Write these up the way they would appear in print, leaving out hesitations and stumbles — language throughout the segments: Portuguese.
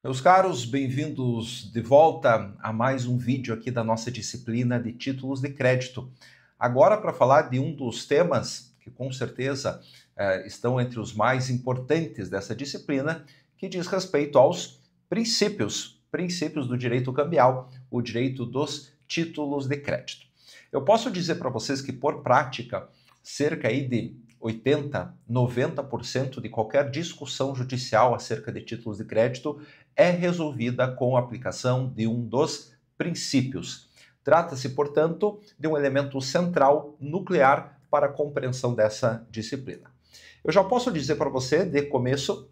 Meus caros, bem-vindos de volta a mais um vídeo aqui da nossa disciplina de títulos de crédito. Agora para falar de um dos temas que com certeza estão entre os mais importantes dessa disciplina, que diz respeito aos princípios do direito cambial, o direito dos títulos de crédito. Eu posso dizer para vocês que por prática, cerca aí de 80, 90% de qualquer discussão judicial acerca de títulos de crédito é resolvida com a aplicação de um dos princípios. Trata-se, portanto, de um elemento central, nuclear, para a compreensão dessa disciplina. Eu já posso dizer para você, de começo,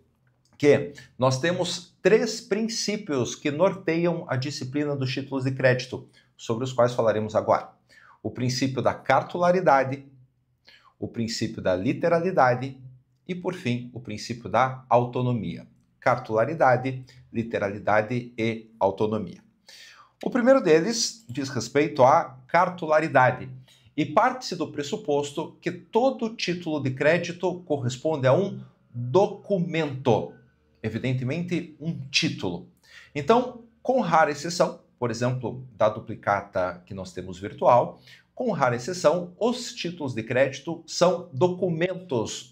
que nós temos 3 princípios que norteiam a disciplina dos títulos de crédito, sobre os quais falaremos agora. O princípio da cartularidade, o princípio da literalidade e, por fim, o princípio da autonomia. Cartularidade, literalidade e autonomia. O primeiro deles diz respeito à cartularidade e parte-se do pressuposto que todo título de crédito corresponde a um documento, evidentemente um título. Então, com rara exceção, por exemplo, da duplicata que nós temos virtual, com rara exceção, os títulos de crédito são documentos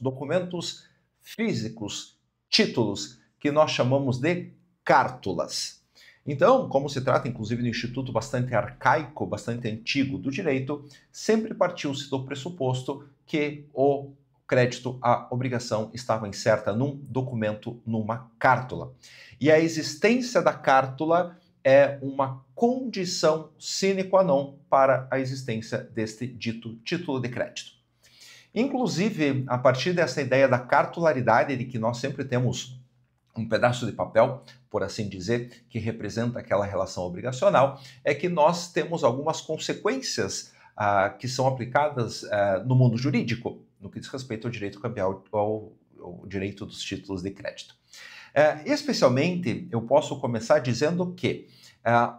físicos, títulos, que nós chamamos de cártulas. Então, como se trata inclusive de um instituto bastante arcaico, bastante antigo do direito, sempre partiu-se do pressuposto que o crédito, a obrigação, estava inserta num documento, numa cártula. E a existência da cártula é uma condição sine qua non para a existência deste dito título de crédito. Inclusive, a partir dessa ideia da cartularidade, de que nós sempre temos um pedaço de papel, por assim dizer, que representa aquela relação obrigacional, é que nós temos algumas consequências que são aplicadas no mundo jurídico, no que diz respeito ao direito cambial, ao direito dos títulos de crédito. Especialmente, eu posso começar dizendo que,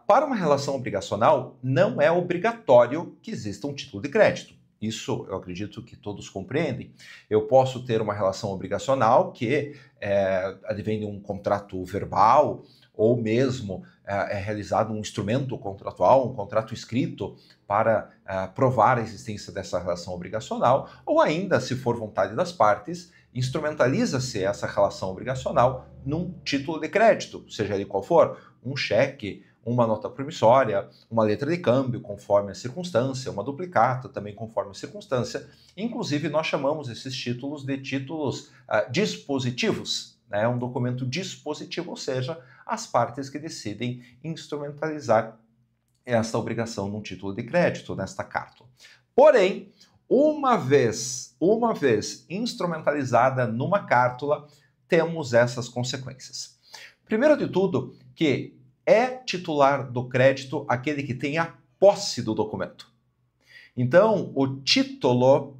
para uma relação obrigacional, não é obrigatório que exista um título de crédito. Isso eu acredito que todos compreendem. Eu posso ter uma relação obrigacional que advém de um contrato verbal ou mesmo é realizado um instrumento contratual, um contrato escrito para provar a existência dessa relação obrigacional, ou ainda, se for vontade das partes, instrumentaliza-se essa relação obrigacional num título de crédito, seja ele qual for, um cheque, uma nota promissória, uma letra de câmbio, conforme a circunstância, uma duplicata, também conforme a circunstância. Inclusive, nós chamamos esses títulos de títulos dispositivos, né? Um documento dispositivo, ou seja, as partes que decidem instrumentalizar esta obrigação num título de crédito, nesta cártula. Porém, uma vez instrumentalizada numa cártula, temos essas consequências. Primeiro de tudo, que é titular do crédito aquele que tem a posse do documento. Então, o título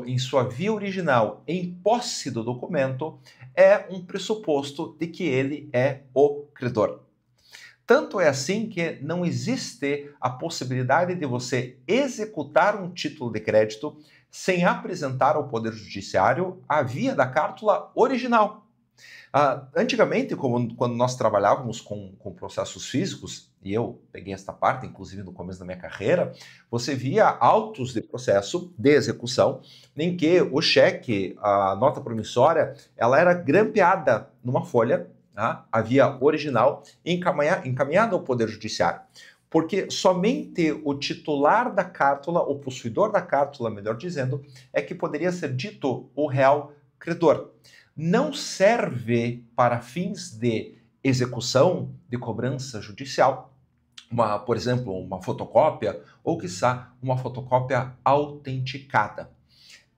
em sua via original, em posse do documento, é um pressuposto de que ele é o credor. Tanto é assim que não existe a possibilidade de você executar um título de crédito sem apresentar ao Poder Judiciário a via da cártula original. Antigamente, quando nós trabalhávamos com processos físicos, e eu peguei esta parte, inclusive no começo da minha carreira, você via autos de processo de execução em que o cheque, a nota promissória, ela era grampeada numa folha, a via original, encaminhada ao Poder Judiciário. Porque somente o titular da cártula, o possuidor da cártula, melhor dizendo, é que poderia ser dito o real credor. Não serve para fins de execução de cobrança judicial, por exemplo, uma fotocópia ou, quiçá, uma fotocópia autenticada.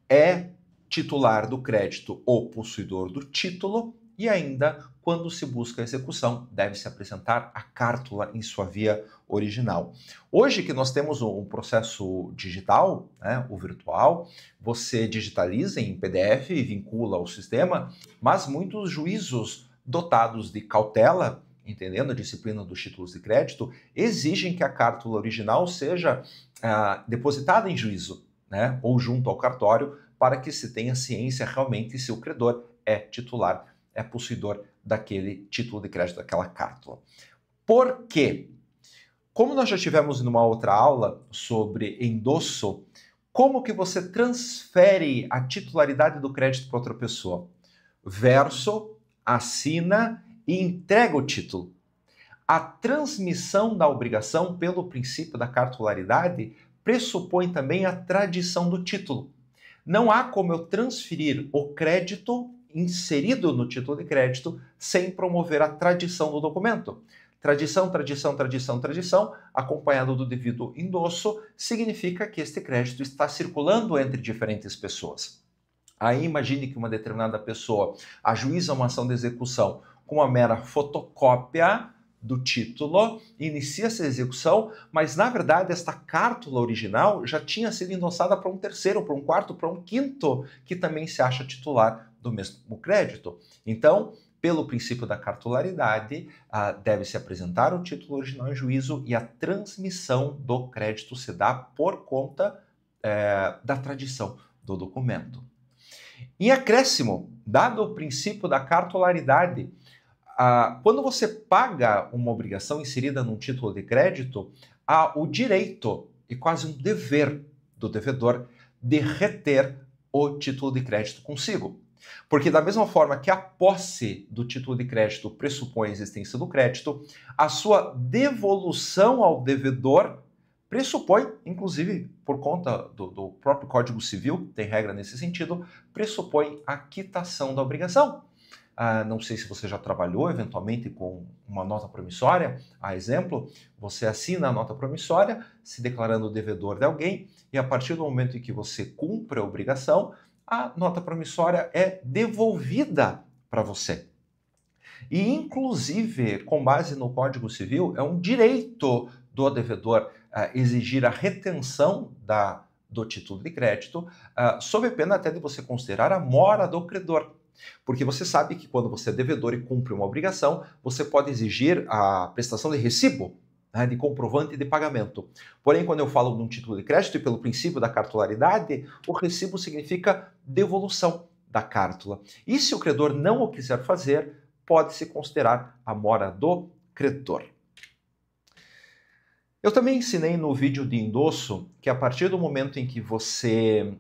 É titular do crédito o possuidor do título e ainda, quando se busca a execução, deve-se apresentar a cártula em sua via original. Hoje que nós temos um processo digital, né, o virtual, você digitaliza em PDF e vincula ao sistema, mas muitos juízos dotados de cautela, entendendo a disciplina dos títulos de crédito, exigem que a cártula original seja depositada em juízo, né, ou junto ao cartório, para que se tenha ciência realmente se o credor é titular é possuidor daquele título de crédito, daquela cártula. Por quê? Como nós já tivemos numa outra aula sobre endosso, como que você transfere a titularidade do crédito para outra pessoa? Verso, assina e entrega o título. A transmissão da obrigação pelo princípio da cartularidade pressupõe também a tradição do título. Não há como eu transferir o crédito inserido no título de crédito sem promover a tradição do documento. Tradição, tradição, tradição, tradição, acompanhado do devido endosso, significa que este crédito está circulando entre diferentes pessoas. Aí imagine que uma determinada pessoa ajuiza uma ação de execução com uma mera fotocópia do título, inicia essa execução, mas na verdade esta cártula original já tinha sido endossada para um terceiro, para um quarto, para um quinto, que também se acha titular do mesmo crédito. Então, pelo princípio da cartularidade, deve-se apresentar o título original em juízo e a transmissão do crédito se dá por conta da tradição do documento. Em acréscimo, dado o princípio da cartularidade, quando você paga uma obrigação inserida num título de crédito, há o direito e quase um dever do devedor de reter o título de crédito consigo. Porque da mesma forma que a posse do título de crédito pressupõe a existência do crédito, a sua devolução ao devedor pressupõe, inclusive por conta do próprio Código Civil, tem regra nesse sentido, pressupõe a quitação da obrigação. Não sei se você já trabalhou eventualmente com uma nota promissória, a exemplo, você assina a nota promissória se declarando devedor de alguém e a partir do momento em que você cumpre a obrigação, a nota promissória é devolvida para você. E, inclusive, com base no Código Civil, é um direito do devedor exigir a retenção do título de crédito, sob pena até de você considerar a mora do credor. Porque você sabe que quando você é devedor e cumpre uma obrigação, você pode exigir a prestação de recibo, de comprovante de pagamento. Porém, quando eu falo de um título de crédito e pelo princípio da cartularidade, o recibo significa devolução da cártula. E se o credor não o quiser fazer, pode-se considerar a mora do credor. Eu também ensinei no vídeo de endosso que a partir do momento em que você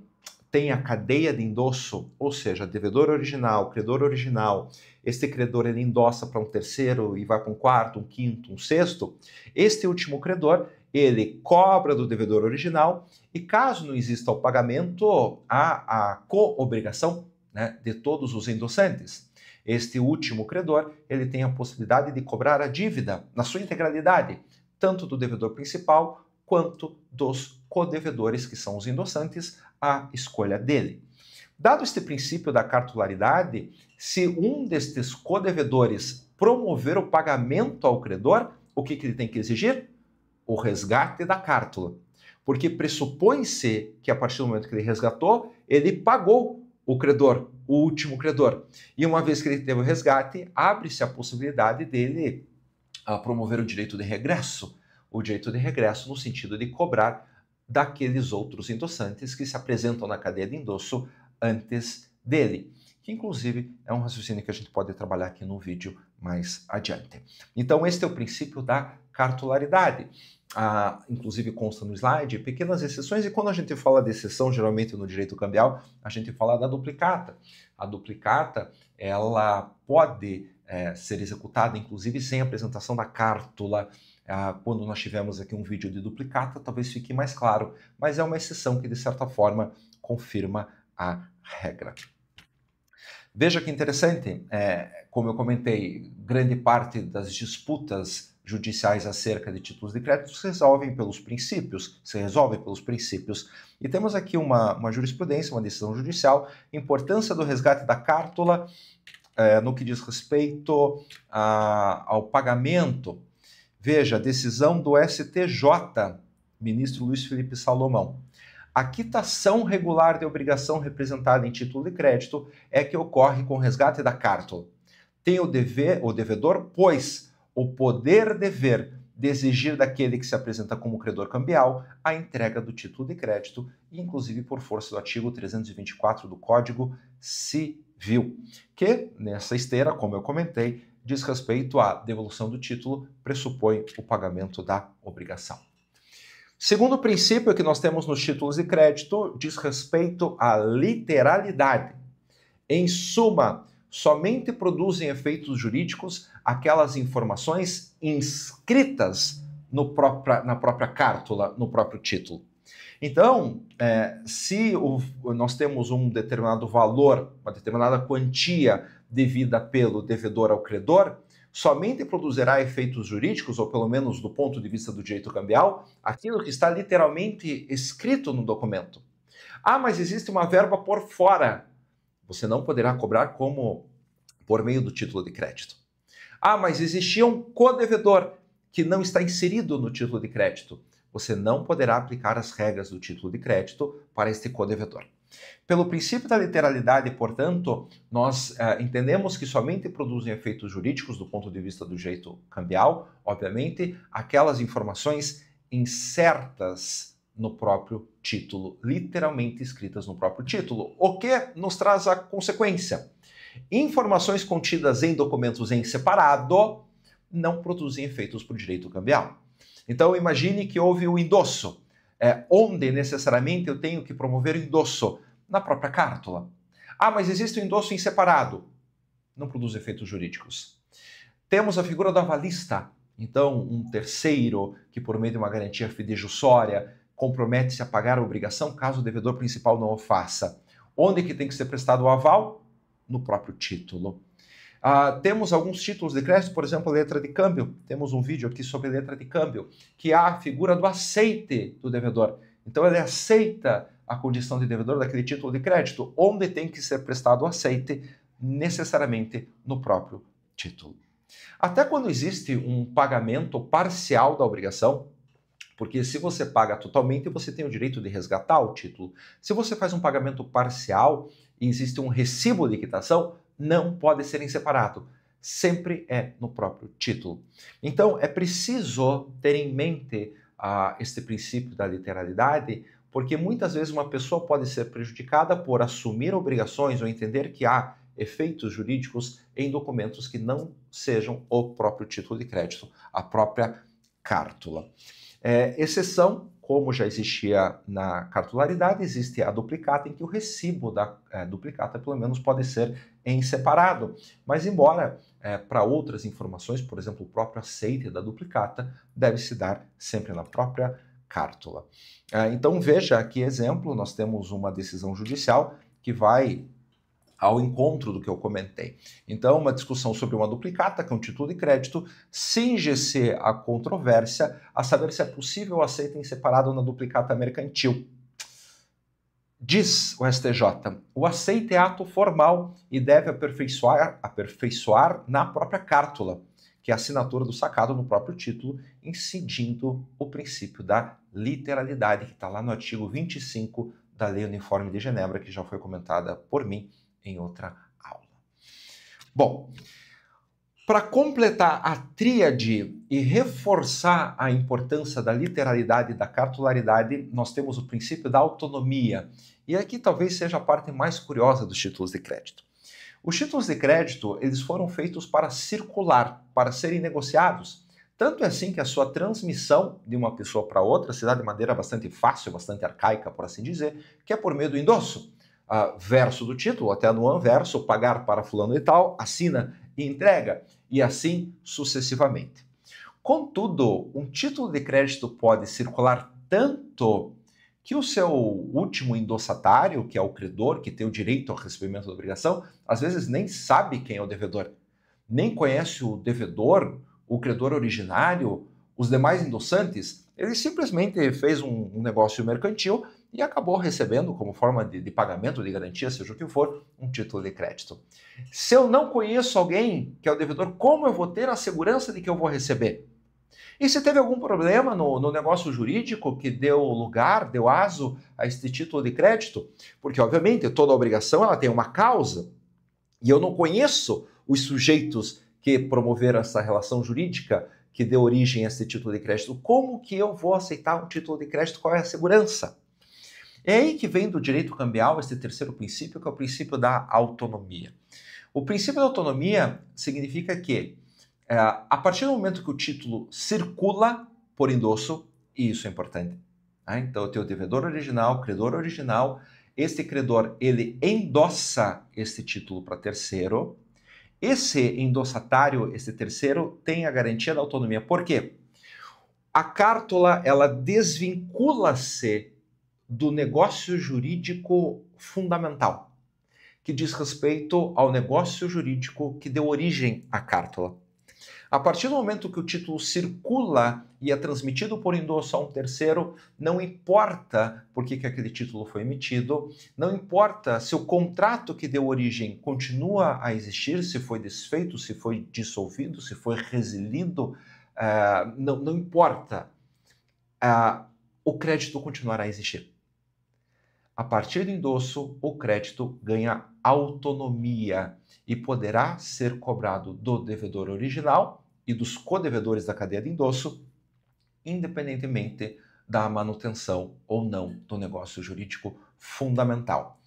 tem a cadeia de endosso, ou seja, devedor original, credor original, este credor ele endossa para um terceiro e vai para um quarto, um quinto, um sexto, este último credor, ele cobra do devedor original e caso não exista o pagamento, há a co-obrigação, de todos os endossantes. Este último credor, ele tem a possibilidade de cobrar a dívida na sua integralidade, tanto do devedor principal quanto dos codevedores, que são os endossantes, a escolha dele. Dado este princípio da cartularidade, se um destes codevedores promover o pagamento ao credor, o que ele tem que exigir? O resgate da cártula. Porque pressupõe-se que a partir do momento que ele resgatou, ele pagou o credor, o último credor. E uma vez que ele teve o resgate, abre-se a possibilidade dele promover o direito de regresso. O direito de regresso no sentido de cobrar daqueles outros endossantes que se apresentam na cadeia de endosso antes dele, que inclusive é um raciocínio que a gente pode trabalhar aqui no vídeo mais adiante. Então este é o princípio da cartularidade. Inclusive consta no slide pequenas exceções e quando a gente fala de exceção, geralmente no direito cambial, a gente fala da duplicata. A duplicata, ela pode ser executada inclusive sem apresentação da cártula. Quando nós tivemos aqui um vídeo de duplicata, talvez fique mais claro, mas é uma exceção que, de certa forma, confirma a regra. Veja que interessante, como eu comentei, grande parte das disputas judiciais acerca de títulos de crédito se resolvem pelos princípios, E temos aqui uma jurisprudência, uma decisão judicial, importância do resgate da cártula no que diz respeito ao pagamento. Veja, decisão do STJ, ministro Luiz Felipe Salomão. A quitação regular de obrigação representada em título de crédito é que ocorre com resgate da cártula. Tem o devedor, pois, o poder-dever de exigir daquele que se apresenta como credor cambial a entrega do título de crédito, inclusive por força do artigo 324 do Código Civil. civil, que nessa esteira, como eu comentei, diz respeito à devolução do título, pressupõe o pagamento da obrigação. Segundo princípio que nós temos nos títulos de crédito diz respeito à literalidade. Em suma, somente produzem efeitos jurídicos aquelas informações inscritas na própria cártula, no próprio título. Então, se nós temos um determinado valor, uma determinada quantia devida pelo devedor ao credor, somente produzirá efeitos jurídicos, ou pelo menos do ponto de vista do direito cambial, aquilo que está literalmente escrito no documento. Ah, mas existe uma verba por fora. Você não poderá cobrar como por meio do título de crédito. Ah, mas existia um codevedor que não está inserido no título de crédito. Você não poderá aplicar as regras do título de crédito para este codevedor. Pelo princípio da literalidade, portanto, nós entendemos que somente produzem efeitos jurídicos do ponto de vista do direito cambial, obviamente, aquelas informações incertas no próprio título, literalmente escritas no próprio título, o que nos traz a consequência. Informações contidas em documentos em separado não produzem efeitos para o direito cambial. Então, imagine que houve o endosso. Onde necessariamente eu tenho que promover o endosso? Na própria cártula. Ah, mas existe o endosso em separado. Não produz efeitos jurídicos. Temos a figura do avalista. Então, um terceiro que, por meio de uma garantia fidejussória, compromete-se a pagar a obrigação caso o devedor principal não o faça. Onde que tem que ser prestado o aval? No próprio título. Temos alguns títulos de crédito, por exemplo, a letra de câmbio. Temos um vídeo aqui sobre letra de câmbio, que há a figura do aceite do devedor. Então, ele aceita a condição de devedor daquele título de crédito, onde tem que ser prestado o aceite, necessariamente no próprio título. Até quando existe um pagamento parcial da obrigação, porque se você paga totalmente, você tem o direito de resgatar o título. Se você faz um pagamento parcial e existe um recibo de quitação, não pode ser em separado. Sempre é no próprio título. Então, é preciso ter em mente este princípio da literalidade, porque muitas vezes uma pessoa pode ser prejudicada por assumir obrigações ou entender que há efeitos jurídicos em documentos que não sejam o próprio título de crédito, a própria cártula. Exceção, como já existia na cartularidade, existe a duplicata, em que o recibo da duplicata, pelo menos, pode ser em separado. Mas, embora para outras informações, por exemplo, o próprio aceite da duplicata, deve se dar sempre na própria cártula. Então, veja aqui exemplo, nós temos uma decisão judicial que vai ao encontro do que eu comentei. Então, uma discussão sobre uma duplicata, que é um título de crédito, cinge-se a controvérsia a saber se é possível o aceite em separado na duplicata mercantil. Diz o STJ, o aceite é ato formal e deve aperfeiçoar na própria cártula, que é a assinatura do sacado no próprio título, incidindo o princípio da literalidade, que está lá no artigo 25 da Lei Uniforme de Genebra, que já foi comentada por mim em outra aula. Bom, para completar a tríade e reforçar a importância da literalidade e da cartularidade, nós temos o princípio da autonomia. E aqui talvez seja a parte mais curiosa dos títulos de crédito. Os títulos de crédito, eles foram feitos para circular, para serem negociados. Tanto é assim que a sua transmissão de uma pessoa para outra se dá de maneira bastante fácil, bastante arcaica, por assim dizer, que é por meio do endosso. Verso do título, até no anverso, pagar para fulano e tal, assina e entrega, e assim sucessivamente. Contudo, um título de crédito pode circular tanto que o seu último endossatário, que é o credor, que tem o direito ao recebimento da obrigação, às vezes nem sabe quem é o devedor, nem conhece o devedor, o credor originário, os demais endossantes. Ele simplesmente fez um negócio mercantil e acabou recebendo, como forma de pagamento, de garantia, seja o que for, um título de crédito. Se eu não conheço alguém que é o devedor, como eu vou ter a segurança de que eu vou receber? E se teve algum problema no negócio jurídico que deu lugar, deu aso a este título de crédito? Porque, obviamente, toda obrigação ela tem uma causa, e eu não conheço os sujeitos que promoveram essa relação jurídica que deu origem a esse título de crédito. Como que eu vou aceitar um título de crédito? Qual é a segurança? É aí que vem do direito cambial esse terceiro princípio, que é o princípio da autonomia. O princípio da autonomia significa que, a partir do momento que o título circula por endosso, e isso é importante, né? Então eu tenho o devedor original, credor original, este credor ele endossa este título para terceiro, esse endossatário, esse terceiro, tem a garantia da autonomia. Por quê? A cártula, ela desvincula-se do negócio jurídico fundamental, que diz respeito ao negócio jurídico que deu origem à cártula. A partir do momento que o título circula e é transmitido por endosso a um terceiro, não importa por que aquele título foi emitido, não importa se o contrato que deu origem continua a existir, se foi desfeito, se foi dissolvido, se foi resilido, não importa. O crédito continuará a existir. A partir do endosso, o crédito ganha autonomia e poderá ser cobrado do devedor original e dos codevedores da cadeia de endosso, independentemente da manutenção ou não do negócio jurídico fundamental.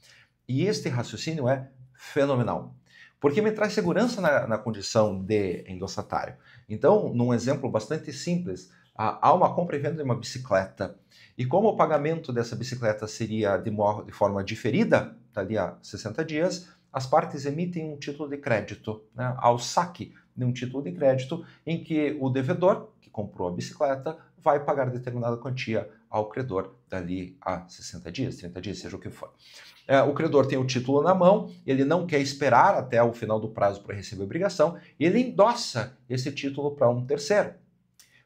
E este raciocínio é fenomenal, porque me traz segurança na condição de endossatário. Então, num exemplo bastante simples, há uma compra e venda de uma bicicleta, e como o pagamento dessa bicicleta seria de forma diferida, dali a 60 dias, as partes emitem um título de crédito, né, ao saque de um título de crédito, em que o devedor, que comprou a bicicleta, vai pagar determinada quantia ao credor dali a 60 dias, 30 dias, seja o que for. O credor tem o título na mão, ele não quer esperar até o final do prazo para receber a obrigação, e ele endossa esse título para um terceiro.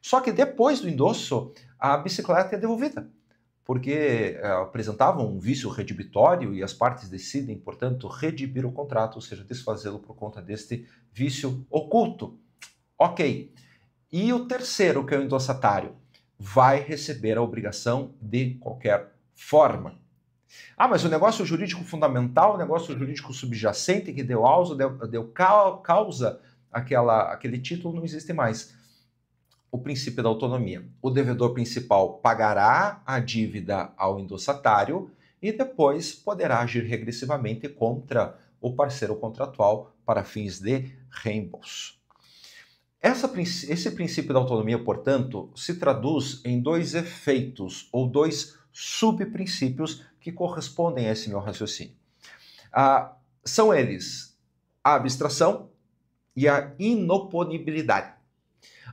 Só que depois do endosso, a bicicleta é devolvida, porque apresentava um vício redibitório e as partes decidem, portanto, redimir o contrato, ou seja, desfazê-lo por conta deste vício oculto. Ok. E o terceiro, que é o endossatário, vai receber a obrigação de qualquer forma. Mas o negócio jurídico fundamental, o negócio jurídico subjacente que deu causa aquele título não existe mais. O princípio da autonomia. O devedor principal pagará a dívida ao endossatário e depois poderá agir regressivamente contra o parceiro contratual para fins de reembolso. Esse princípio da autonomia, portanto, se traduz em dois efeitos ou dois subprincípios que correspondem a esse meu raciocínio. São eles a abstração e a inoponibilidade.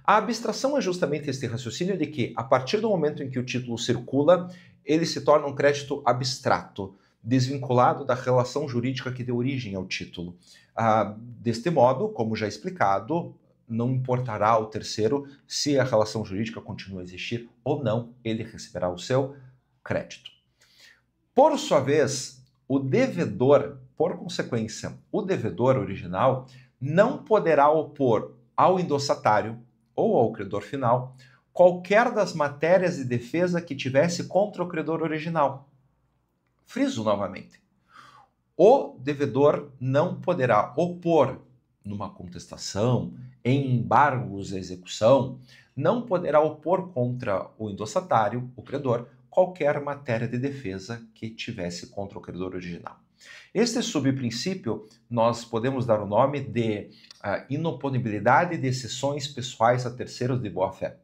A abstração é justamente este raciocínio de que, a partir do momento em que o título circula, ele se torna um crédito abstrato, desvinculado da relação jurídica que deu origem ao título. Deste modo, como já explicado, não importará ao terceiro se a relação jurídica continua a existir ou não, ele receberá o seu crédito. Por sua vez, o devedor, por consequência, o devedor original não poderá opor ao endossatário ou ao credor final qualquer das matérias de defesa que tivesse contra o credor original. Friso novamente. O devedor não poderá opor numa contestação, em embargos à execução, não poderá opor contra o endossatário, o credor, qualquer matéria de defesa que tivesse contra o credor original. Este subprincípio nós podemos dar o nome de inoponibilidade de exceções pessoais a terceiros de boa-fé.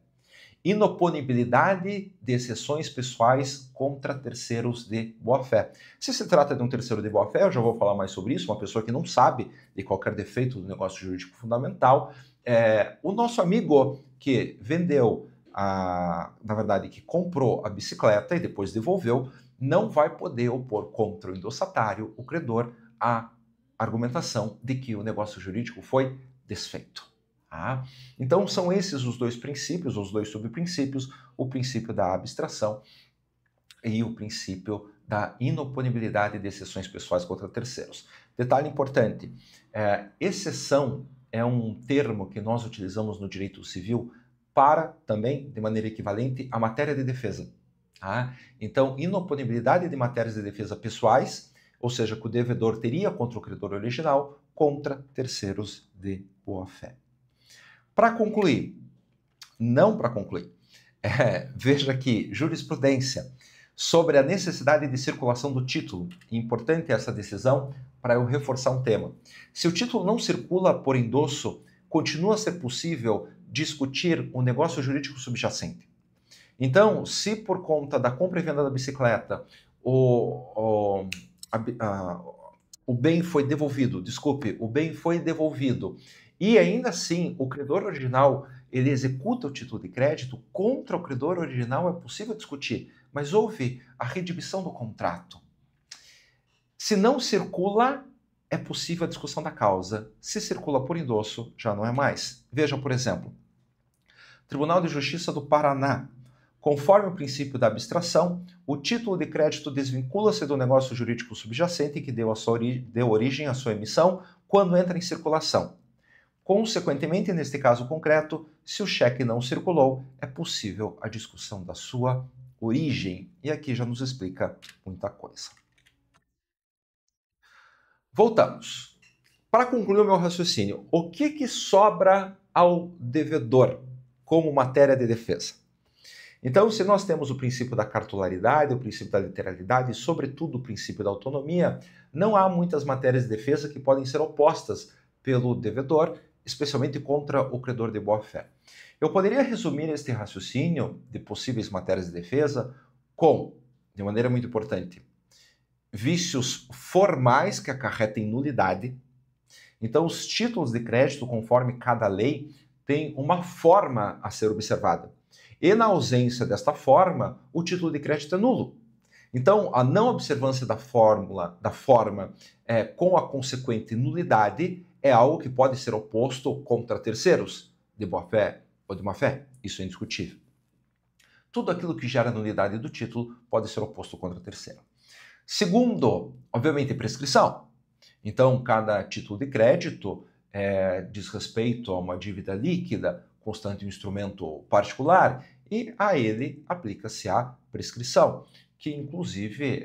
Inoponibilidade de exceções pessoais contra terceiros de boa-fé. Se se trata de um terceiro de boa-fé, eu já vou falar mais sobre isso, uma pessoa que não sabe de qualquer defeito do negócio jurídico fundamental, o nosso amigo que vendeu, na verdade, que comprou a bicicleta e depois devolveu, não vai poder opor contra o endossatário, o credor, a argumentação de que o negócio jurídico foi desfeito. Então são esses os dois princípios, os dois subprincípios, o princípio da abstração e o princípio da inoponibilidade de exceções pessoais contra terceiros. Detalhe importante, exceção é um termo que nós utilizamos no direito civil para também, de maneira equivalente, a matéria de defesa. Então, inoponibilidade de matérias de defesa pessoais, ou seja, que o devedor teria contra o credor original, contra terceiros de boa-fé. Para concluir, veja que jurisprudência sobre a necessidade de circulação do título. Importante essa decisão para eu reforçar um tema. Se o título não circula por endosso, continua a ser possível discutir o negócio jurídico subjacente. Então, se por conta da compra e venda da bicicleta o bem foi devolvido, o bem foi devolvido, e ainda assim o credor original ele executa o título de crédito, contra o credor original é possível discutir, mas houve a redimição do contrato. Se não circula, é possível a discussão da causa. Se circula por endosso, já não é mais. Veja, por exemplo, Tribunal de Justiça do Paraná. Conforme o princípio da abstração, o título de crédito desvincula-se do negócio jurídico subjacente que deu origem à sua emissão quando entra em circulação. Consequentemente, neste caso concreto, se o cheque não circulou, é possível a discussão da sua origem. E aqui já nos explica muita coisa. Voltamos. Para concluir o meu raciocínio, o que sobra ao devedor como matéria de defesa? Então, se nós temos o princípio da cartularidade, o princípio da literalidade e, sobretudo, o princípio da autonomia, não há muitas matérias de defesa que podem ser opostas pelo devedor, especialmente contra o credor de boa-fé. Eu poderia resumir este raciocínio de possíveis matérias de defesa com, de maneira muito importante, vícios formais que acarretem nulidade. Então, os títulos de crédito, conforme cada lei, têm uma forma a ser observada. E na ausência desta forma, o título de crédito é nulo. Então, a não observância da forma com a consequente nulidade é algo que pode ser oposto contra terceiros, de boa-fé ou de má-fé. Isso é indiscutível. Tudo aquilo que gera nulidade do título pode ser oposto contra terceiro. Segundo, obviamente, prescrição. Então, cada título de crédito diz respeito a uma dívida líquida, constante um instrumento particular, e a ele aplica-se a prescrição, que inclusive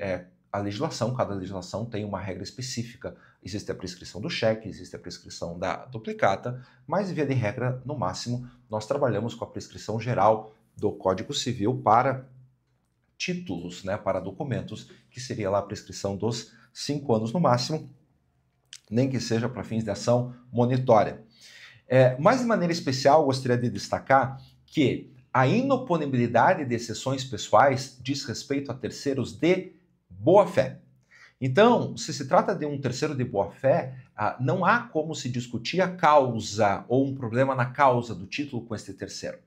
cada legislação tem uma regra específica. Existe a prescrição do cheque, existe a prescrição da duplicata, mas via de regra, no máximo, nós trabalhamos com a prescrição geral do Código Civil para títulos, para documentos, que seria lá a prescrição dos 5 anos no máximo, nem que seja para fins de ação monitória. Mas de maneira especial, gostaria de destacar que a inoponibilidade de exceções pessoais diz respeito a terceiros de boa-fé. Então, se trata de um terceiro de boa-fé, não há como se discutir a causa ou um problema na causa do título com este terceiro.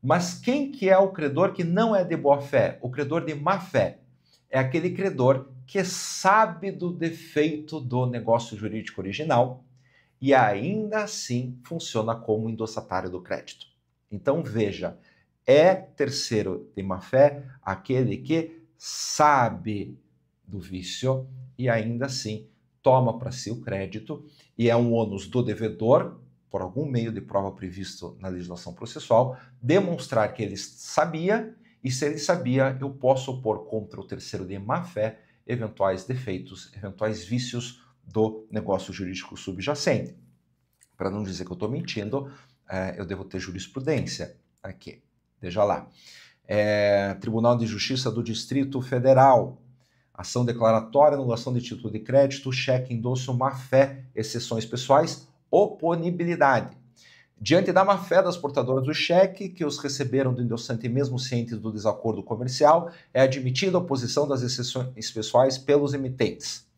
Mas quem que é o credor que não é de boa-fé? O credor de má-fé. É aquele credor que sabe do defeito do negócio jurídico original e ainda assim funciona como endossatário do crédito. Então veja, é terceiro de má-fé aquele que sabe do vício e ainda assim toma para si o crédito, e é um ônus do devedor, por algum meio de prova previsto na legislação processual, demonstrar que ele sabia, e se ele sabia, eu posso opor contra o terceiro de má-fé eventuais defeitos, eventuais vícios do negócio jurídico subjacente. Para não dizer que eu estou mentindo, eu devo ter jurisprudência aqui. Veja lá. Tribunal de Justiça do Distrito Federal. Ação declaratória, anulação de título de crédito, cheque, endosso, má-fé, exceções pessoais, oponibilidade. Diante da má-fé das portadoras do cheque, que os receberam do endossante mesmo cientes do desacordo comercial, é admitida a oposição das exceções pessoais pelos emitentes.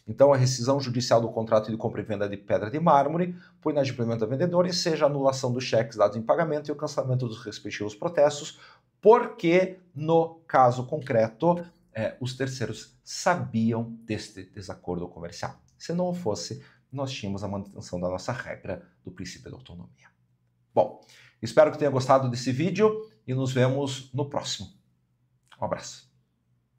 Então, a rescisão judicial do contrato de compra e venda de pedra de mármore, por inadimplemento da vendedora, e seja a anulação dos cheques dados em pagamento e o cancelamento dos respectivos protestos, porque, no caso concreto, os terceiros sabiam deste desacordo comercial. Se não fosse, nós tínhamos a manutenção da nossa regra do princípio da autonomia. Bom, espero que tenha gostado desse vídeo e nos vemos no próximo. Um abraço.